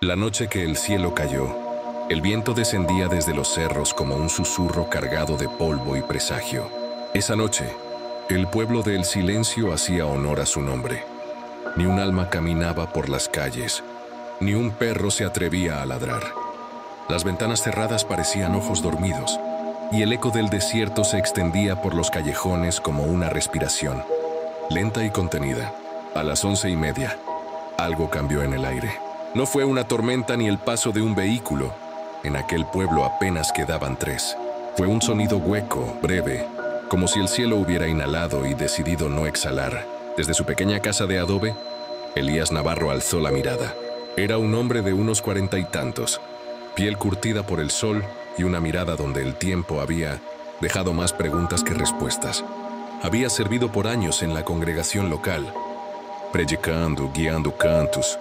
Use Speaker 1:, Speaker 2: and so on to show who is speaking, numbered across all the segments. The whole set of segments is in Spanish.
Speaker 1: La noche que el cielo cayó, el viento descendía desde los cerros como un susurro cargado de polvo y presagio. Esa noche, el pueblo del silencio hacía honor a su nombre. Ni un alma caminaba por las calles, ni un perro se atrevía a ladrar. Las ventanas cerradas parecían ojos dormidos, y el eco del desierto se extendía por los callejones como una respiración, lenta y contenida. A las 11:30, algo cambió en el aire. No fue una tormenta ni el paso de un vehículo. En aquel pueblo apenas quedaban 3. Fue un sonido hueco, breve, como si el cielo hubiera inhalado y decidido no exhalar. Desde su pequeña casa de adobe, Elías Navarro alzó la mirada. Era un hombre de unos 40 y tantos, piel curtida por el sol y una mirada donde el tiempo había dejado más preguntas que respuestas. Había servido por años en la congregación local, predicando, guiando cantos,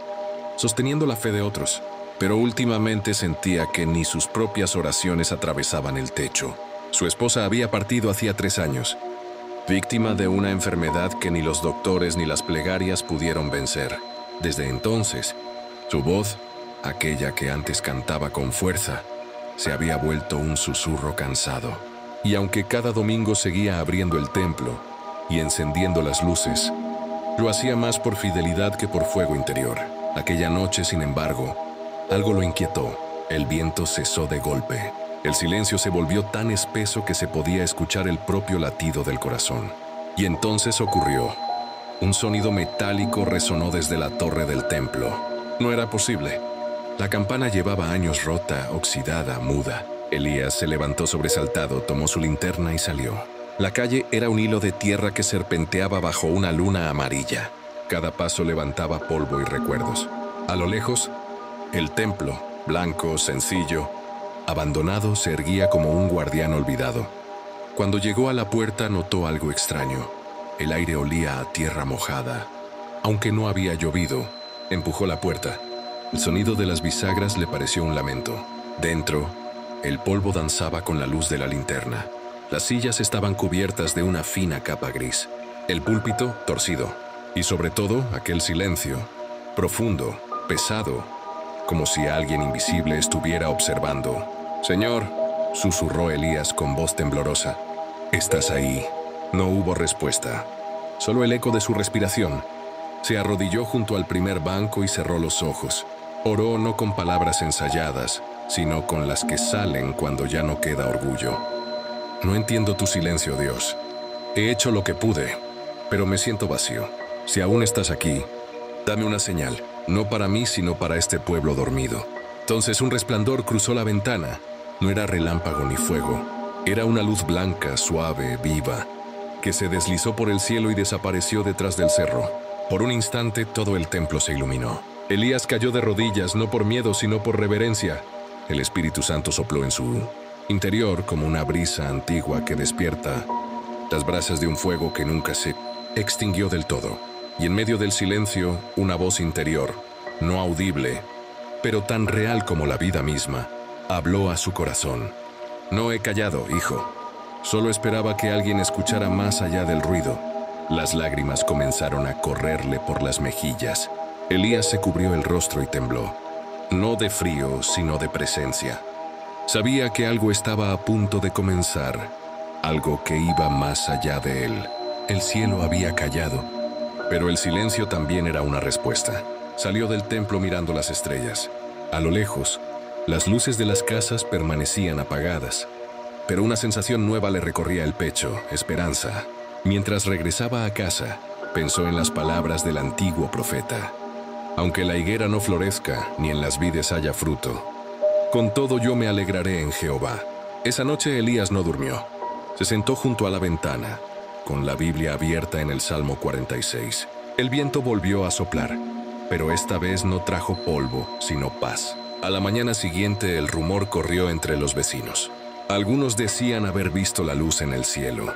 Speaker 1: sosteniendo la fe de otros, pero últimamente sentía que ni sus propias oraciones atravesaban el techo. Su esposa había partido hacía 3 años, víctima de una enfermedad que ni los doctores ni las plegarias pudieron vencer. Desde entonces, su voz, aquella que antes cantaba con fuerza, se había vuelto un susurro cansado. Y aunque cada domingo seguía abriendo el templo y encendiendo las luces, lo hacía más por fidelidad que por fuego interior. Aquella noche, sin embargo, algo lo inquietó. El viento cesó de golpe. El silencio se volvió tan espeso que se podía escuchar el propio latido del corazón. Y entonces ocurrió. Un sonido metálico resonó desde la torre del templo. No era posible. La campana llevaba años rota, oxidada, muda. Elías se levantó sobresaltado, tomó su linterna y salió. La calle era un hilo de tierra que serpenteaba bajo una luna amarilla. Cada paso levantaba polvo y recuerdos. A lo lejos, el templo, blanco, sencillo, abandonado, se erguía como un guardián olvidado. Cuando llegó a la puerta notó algo extraño. El aire olía a tierra mojada. Aunque no había llovido, empujó la puerta. El sonido de las bisagras le pareció un lamento. Dentro, el polvo danzaba con la luz de la linterna. Las sillas estaban cubiertas de una fina capa gris. El púlpito, torcido. Y sobre todo, aquel silencio, profundo, pesado, como si alguien invisible estuviera observando. «Señor», susurró Elías con voz temblorosa. «¿Estás ahí?» No hubo respuesta, solo el eco de su respiración. Se arrodilló junto al primer banco y cerró los ojos. Oró no con palabras ensayadas, sino con las que salen cuando ya no queda orgullo. «No entiendo tu silencio, Dios. He hecho lo que pude, pero me siento vacío. Si aún estás aquí, dame una señal, no para mí, sino para este pueblo dormido». Entonces un resplandor cruzó la ventana. No era relámpago ni fuego. Era una luz blanca, suave, viva, que se deslizó por el cielo y desapareció detrás del cerro. Por un instante todo el templo se iluminó. Elías cayó de rodillas, no por miedo, sino por reverencia. El Espíritu Santo sopló en su interior como una brisa antigua que despierta las brasas de un fuego que nunca se extinguió del todo. Y en medio del silencio, una voz interior, no audible, pero tan real como la vida misma, habló a su corazón. «No he callado, hijo. Solo esperaba que alguien escuchara más allá del ruido». Las lágrimas comenzaron a correrle por las mejillas. Elías se cubrió el rostro y tembló. No de frío, sino de presencia. Sabía que algo estaba a punto de comenzar, algo que iba más allá de él. El cielo había callado, pero el silencio también era una respuesta. Salió del templo mirando las estrellas. A lo lejos, las luces de las casas permanecían apagadas, pero una sensación nueva le recorría el pecho, esperanza. Mientras regresaba a casa, pensó en las palabras del antiguo profeta. «Aunque la higuera no florezca, ni en las vides haya fruto, con todo yo me alegraré en Jehová». Esa noche Elías no durmió. Se sentó junto a la ventana, con la Biblia abierta en el Salmo 46. El viento volvió a soplar, pero esta vez no trajo polvo, sino paz. A la mañana siguiente el rumor corrió entre los vecinos. Algunos decían haber visto la luz en el cielo.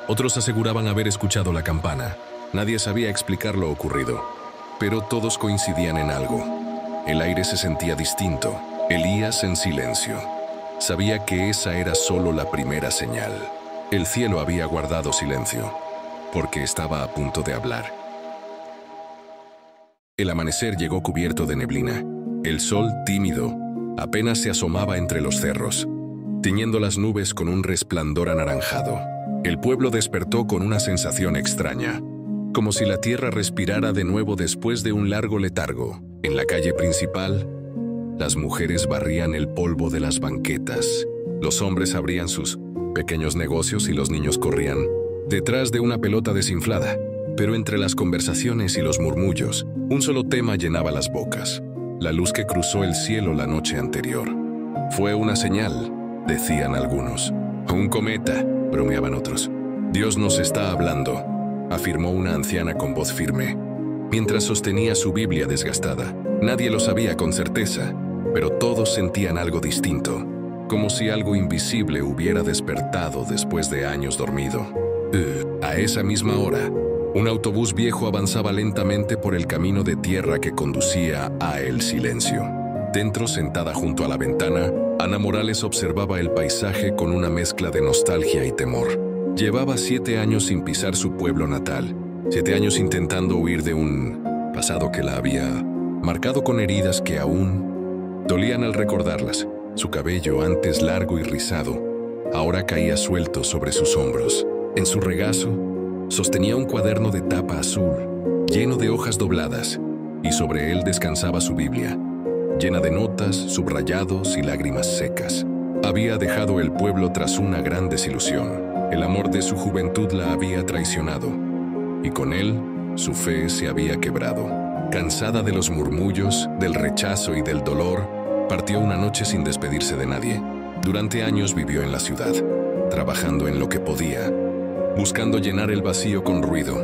Speaker 1: Otros aseguraban haber escuchado la campana. Nadie sabía explicar lo ocurrido, pero todos coincidían en algo. El aire se sentía distinto. Elías en silencio. Sabía que esa era solo la primera señal. El cielo había guardado silencio, porque estaba a punto de hablar. El amanecer llegó cubierto de neblina. El sol, tímido, apenas se asomaba entre los cerros, tiñendo las nubes con un resplandor anaranjado. El pueblo despertó con una sensación extraña, como si la tierra respirara de nuevo después de un largo letargo. En la calle principal, las mujeres barrían el polvo de las banquetas, los hombres abrían sus pequeños negocios y los niños corrían detrás de una pelota desinflada. Pero entre las conversaciones y los murmullos, un solo tema llenaba las bocas: la luz que cruzó el cielo la noche anterior. Fue una señal, decían algunos. Un cometa, bromeaban otros. Dios nos está hablando, afirmó una anciana con voz firme, mientras sostenía su Biblia desgastada. Nadie lo sabía con certeza, pero todos sentían algo distinto, como si algo invisible hubiera despertado después de años dormido. A esa misma hora, un autobús viejo avanzaba lentamente por el camino de tierra que conducía a El Silencio. Dentro, sentada junto a la ventana, Ana Morales observaba el paisaje con una mezcla de nostalgia y temor. Llevaba 7 años sin pisar su pueblo natal, 7 años intentando huir de un pasado que la había marcado con heridas que aún dolían al recordarlas. Su cabello, antes largo y rizado, ahora caía suelto sobre sus hombros. En su regazo, sostenía un cuaderno de tapa azul, lleno de hojas dobladas, y sobre él descansaba su Biblia, llena de notas, subrayados y lágrimas secas. Había dejado el pueblo tras una gran desilusión. El amor de su juventud la había traicionado, y con él, su fe se había quebrado. Cansada de los murmullos, del rechazo y del dolor, partió una noche sin despedirse de nadie. Durante años vivió en la ciudad, trabajando en lo que podía, buscando llenar el vacío con ruido,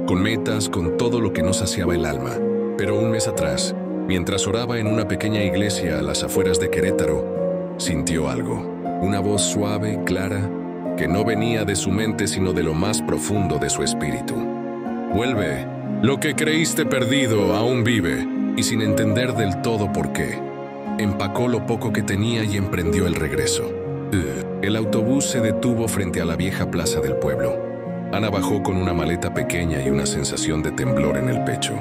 Speaker 1: con metas, con todo lo que no saciaba el alma. Pero un mes atrás, mientras oraba en una pequeña iglesia a las afueras de Querétaro, sintió algo, una voz suave, clara, que no venía de su mente sino de lo más profundo de su espíritu. Vuelve, lo que creíste perdido aún vive, y sin entender del todo por qué, empacó lo poco que tenía y emprendió el regreso. El autobús se detuvo frente a la vieja plaza del pueblo. Ana bajó con una maleta pequeña y una sensación de temblor en el pecho.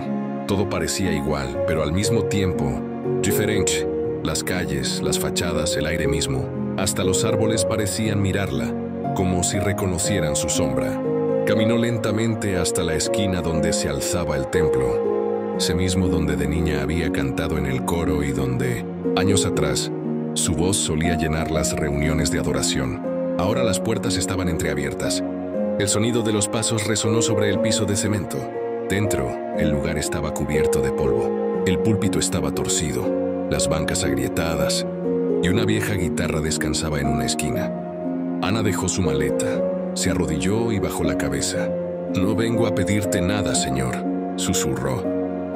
Speaker 1: Todo parecía igual, pero al mismo tiempo diferente. Las calles, las fachadas, el aire mismo, hasta los árboles parecían mirarla, como si reconocieran su sombra. Caminó lentamente hasta la esquina donde se alzaba el templo, ese mismo donde de niña había cantado en el coro y donde, años atrás, su voz solía llenar las reuniones de adoración. Ahora las puertas estaban entreabiertas. El sonido de los pasos resonó sobre el piso de cemento. Dentro, el lugar estaba cubierto de polvo. El púlpito estaba torcido, las bancas agrietadas, y una vieja guitarra descansaba en una esquina. Ana dejó su maleta, se arrodilló y bajó la cabeza. «No vengo a pedirte nada, Señor», susurró.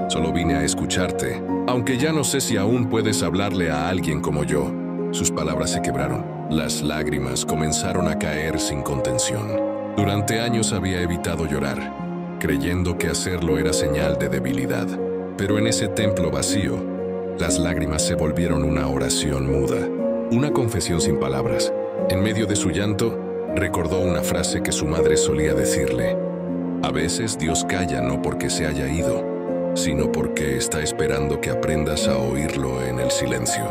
Speaker 1: «Solo vine a escucharte, aunque ya no sé si aún puedes hablarle a alguien como yo». Sus palabras se quebraron. Las lágrimas comenzaron a caer sin contención. Durante años había evitado llorar, creyendo que hacerlo era señal de debilidad. Pero en ese templo vacío, las lágrimas se volvieron una oración muda, una confesión sin palabras. En medio de su llanto, recordó una frase que su madre solía decirle: «A veces Dios calla no porque se haya ido, sino porque está esperando que aprendas a oírlo en el silencio».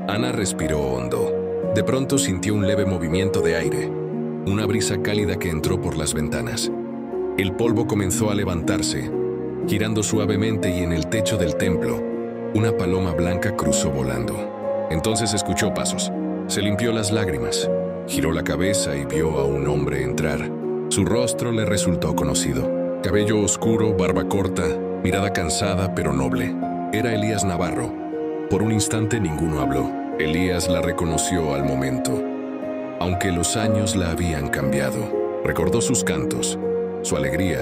Speaker 1: Ana respiró hondo. De pronto sintió un leve movimiento de aire, una brisa cálida que entró por las ventanas. El polvo comenzó a levantarse, girando suavemente, y en el techo del templo, una paloma blanca cruzó volando. Entonces escuchó pasos. Se limpió las lágrimas, giró la cabeza y vio a un hombre entrar. Su rostro le resultó conocido. Cabello oscuro, barba corta, mirada cansada pero noble. Era Elías Navarro. Por un instante ninguno habló. Elías la reconoció al momento, aunque los años la habían cambiado. Recordó sus cantos, su alegría,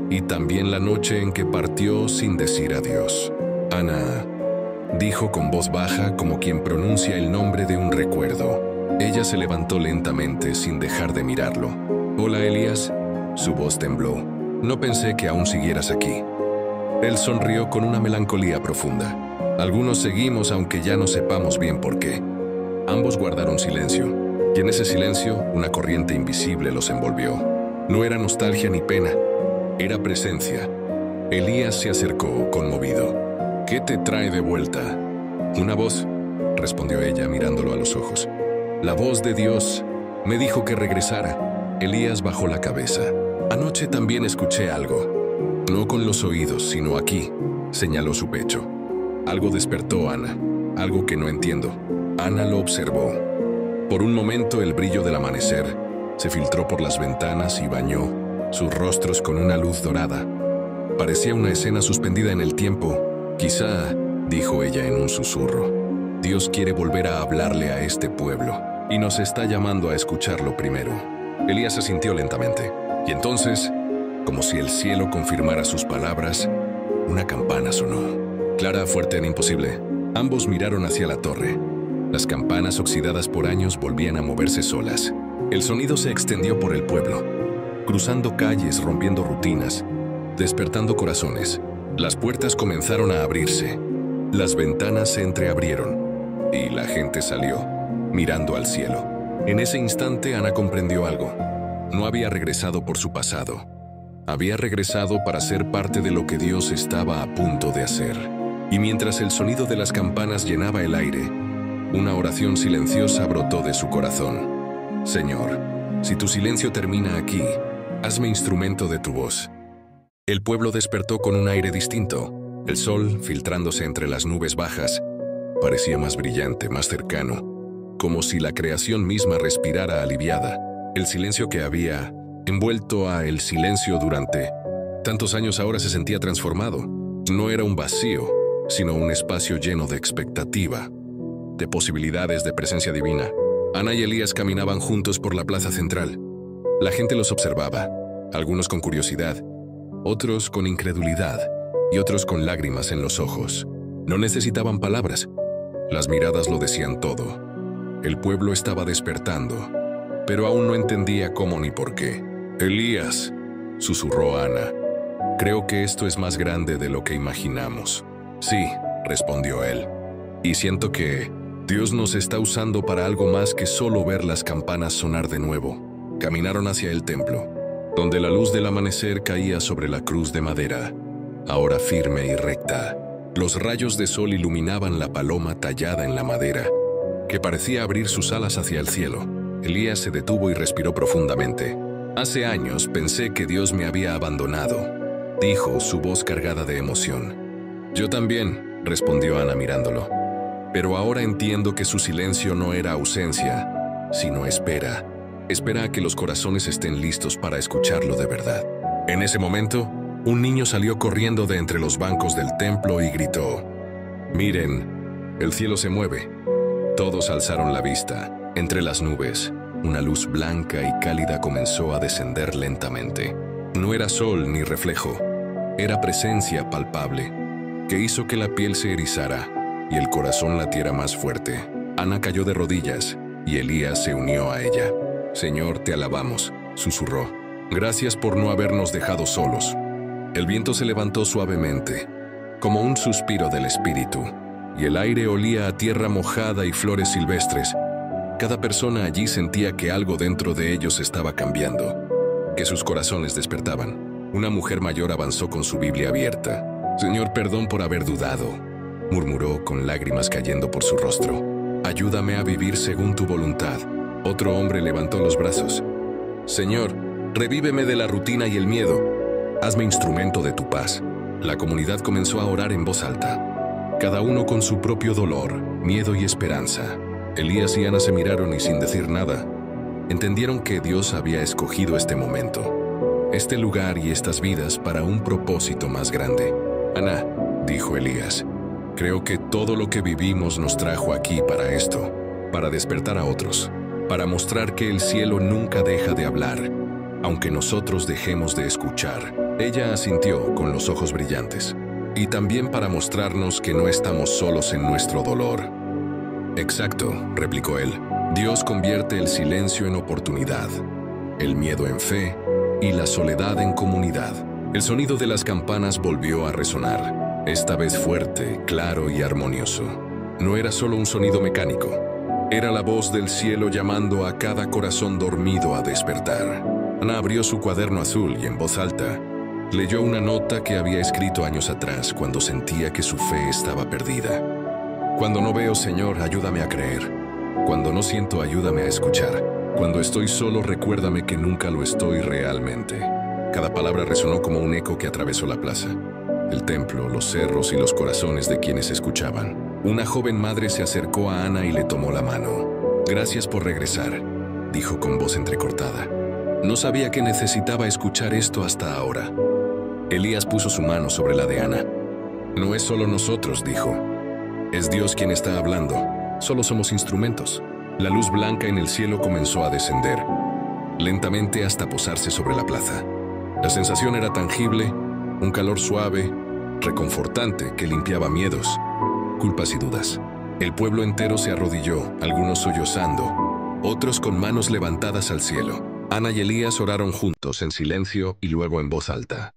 Speaker 1: y también la noche en que partió sin decir adiós. «Ana», dijo con voz baja, como quien pronuncia el nombre de un recuerdo. Ella se levantó lentamente sin dejar de mirarlo. «Hola, Elías». Su voz tembló. «No pensé que aún siguieras aquí». Él sonrió con una melancolía profunda. «Algunos seguimos aunque ya no sepamos bien por qué». Ambos guardaron silencio, y en ese silencio una corriente invisible los envolvió. No era nostalgia ni pena, era presencia. Elías se acercó, conmovido. ¿Qué te trae de vuelta? Una voz, respondió ella mirándolo a los ojos. La voz de Dios me dijo que regresara. Elías bajó la cabeza. Anoche también escuché algo. No con los oídos, sino aquí, señaló su pecho. Algo despertó a Ana, algo que no entiendo. Ana lo observó. Por un momento el brillo del amanecer se filtró por las ventanas y bañó sus rostros con una luz dorada. Parecía una escena suspendida en el tiempo. Quizá, dijo ella en un susurro, Dios quiere volver a hablarle a este pueblo y nos está llamando a escucharlo primero. Elías se sintió lentamente, y entonces, como si el cielo confirmara sus palabras, una campana sonó. Clara, fuerte e imposible. Ambos miraron hacia la torre. Las campanas oxidadas por años volvían a moverse solas. El sonido se extendió por el pueblo, cruzando calles, rompiendo rutinas, despertando corazones. Las puertas comenzaron a abrirse, las ventanas se entreabrieron y la gente salió, mirando al cielo. En ese instante Ana comprendió algo. No había regresado por su pasado. Había regresado para ser parte de lo que Dios estaba a punto de hacer. Y mientras el sonido de las campanas llenaba el aire, una oración silenciosa brotó de su corazón. Señor, si tu silencio termina aquí, hazme instrumento de tu voz. El pueblo despertó con un aire distinto. El sol, filtrándose entre las nubes bajas, parecía más brillante, más cercano, como si la creación misma respirara aliviada. El silencio que había envuelto a el silencio durante tantos años ahora se sentía transformado. No era un vacío, sino un espacio lleno de expectativa, de posibilidades de presencia divina. Ana y Elías caminaban juntos por la plaza central. La gente los observaba, algunos con curiosidad, otros con incredulidad y otros con lágrimas en los ojos. No necesitaban palabras, las miradas lo decían todo. El pueblo estaba despertando, pero aún no entendía cómo ni por qué. Elías, susurró Ana, creo que esto es más grande de lo que imaginamos. Sí, respondió él, y siento que Dios nos está usando para algo más que solo ver las campanas sonar de nuevo. Caminaron hacia el templo, donde la luz del amanecer caía sobre la cruz de madera, ahora firme y recta. Los rayos de sol iluminaban la paloma tallada en la madera, que parecía abrir sus alas hacia el cielo. Elías se detuvo y respiró profundamente. Hace años pensé que Dios me había abandonado, dijo, su voz cargada de emoción. Yo también, respondió Ana mirándolo. Pero ahora entiendo que su silencio no era ausencia, sino espera. Espera a que los corazones estén listos para escucharlo de verdad. En ese momento, un niño salió corriendo de entre los bancos del templo y gritó: «Miren, el cielo se mueve». Todos alzaron la vista. Entre las nubes, una luz blanca y cálida comenzó a descender lentamente. No era sol ni reflejo, era presencia palpable, que hizo que la piel se erizara y el corazón latiera más fuerte. Ana cayó de rodillas y Elías se unió a ella. «Señor, te alabamos», susurró. «Gracias por no habernos dejado solos». El viento se levantó suavemente, como un suspiro del espíritu, y el aire olía a tierra mojada y flores silvestres. Cada persona allí sentía que algo dentro de ellos estaba cambiando, que sus corazones despertaban. Una mujer mayor avanzó con su Biblia abierta. «Señor, perdón por haber dudado», murmuró con lágrimas cayendo por su rostro. «Ayúdame a vivir según tu voluntad». Otro hombre levantó los brazos. «Señor, revíveme de la rutina y el miedo. Hazme instrumento de tu paz». La comunidad comenzó a orar en voz alta, cada uno con su propio dolor, miedo y esperanza. Elías y Ana se miraron y sin decir nada, entendieron que Dios había escogido este momento, este lugar y estas vidas para un propósito más grande. «Ana», dijo Elías, «creo que todo lo que vivimos nos trajo aquí para esto, para despertar a otros, para mostrar que el cielo nunca deja de hablar, aunque nosotros dejemos de escuchar». Ella asintió con los ojos brillantes. «Y también para mostrarnos que no estamos solos en nuestro dolor». «Exacto», replicó él. «Dios convierte el silencio en oportunidad, el miedo en fe y la soledad en comunidad». El sonido de las campanas volvió a resonar, esta vez fuerte, claro y armonioso. No era solo un sonido mecánico, era la voz del cielo llamando a cada corazón dormido a despertar. Ana abrió su cuaderno azul y en voz alta Leyó una nota que había escrito años atrás cuando sentía que su fe estaba perdida. Cuando no veo, Señor, ayúdame a creer. Cuando no siento, ayúdame a escuchar. Cuando estoy solo, recuérdame que nunca lo estoy realmente. Cada palabra resonó como un eco que atravesó la plaza. El templo, los cerros y los corazones de quienes escuchaban. Una joven madre se acercó a Ana y le tomó la mano. Gracias por regresar, dijo con voz entrecortada. No sabía que necesitaba escuchar esto hasta ahora. Elías puso su mano sobre la de Ana. No es solo nosotros, dijo. Es Dios quien está hablando. Solo somos instrumentos. La luz blanca en el cielo comenzó a descender, lentamente hasta posarse sobre la plaza. La sensación era tangible, un calor suave, reconfortante que limpiaba miedos, culpas y dudas. El pueblo entero se arrodilló, algunos sollozando, otros con manos levantadas al cielo. Ana y Elías oraron juntos en silencio y luego en voz alta.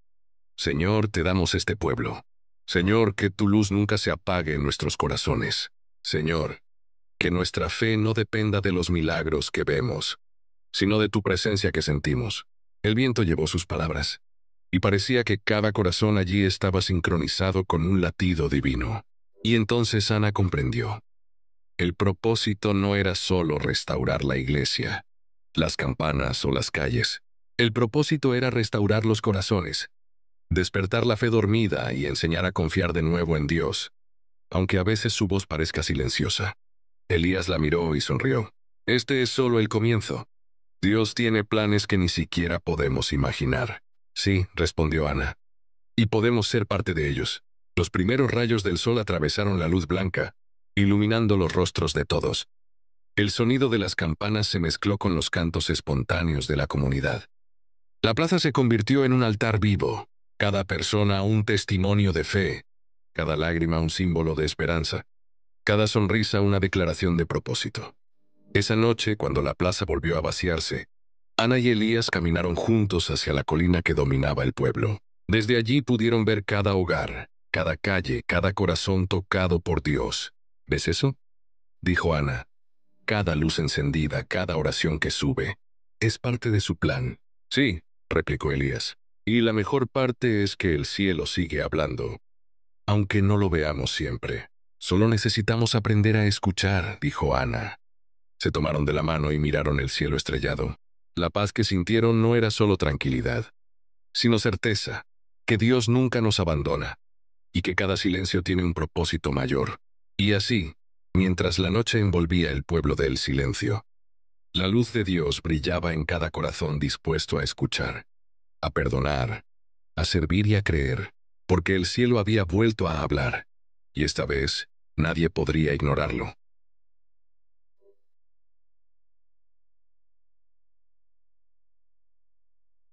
Speaker 1: Señor, te damos este pueblo. Señor, que tu luz nunca se apague en nuestros corazones. Señor, que nuestra fe no dependa de los milagros que vemos, sino de tu presencia que sentimos. El viento llevó sus palabras, y parecía que cada corazón allí estaba sincronizado con un latido divino. Y entonces Ana comprendió. El propósito no era solo restaurar la iglesia, las campanas o las calles. El propósito era restaurar los corazones, despertar la fe dormida y enseñar a confiar de nuevo en Dios, aunque a veces su voz parezca silenciosa. Elías la miró y sonrió. Este es solo el comienzo. Dios tiene planes que ni siquiera podemos imaginar. Sí, respondió Ana. Y podemos ser parte de ellos. Los primeros rayos del sol atravesaron la luz blanca, iluminando los rostros de todos. El sonido de las campanas se mezcló con los cantos espontáneos de la comunidad. La plaza se convirtió en un altar vivo, cada persona un testimonio de fe, cada lágrima un símbolo de esperanza, cada sonrisa una declaración de propósito. Esa noche, cuando la plaza volvió a vaciarse, Ana y Elías caminaron juntos hacia la colina que dominaba el pueblo. Desde allí pudieron ver cada hogar, cada calle, cada corazón tocado por Dios. ¿Ves eso?, dijo Ana. Cada luz encendida, cada oración que sube, es parte de su plan. Sí, replicó Elías. Y la mejor parte es que el cielo sigue hablando, aunque no lo veamos siempre. Solo necesitamos aprender a escuchar, dijo Ana. Se tomaron de la mano y miraron el cielo estrellado. La paz que sintieron no era solo tranquilidad, sino certeza, que Dios nunca nos abandona, y que cada silencio tiene un propósito mayor. Y así, mientras la noche envolvía el pueblo del silencio, la luz de Dios brillaba en cada corazón dispuesto a escuchar, a perdonar, a servir y a creer, porque el cielo había vuelto a hablar, y esta vez nadie podría ignorarlo.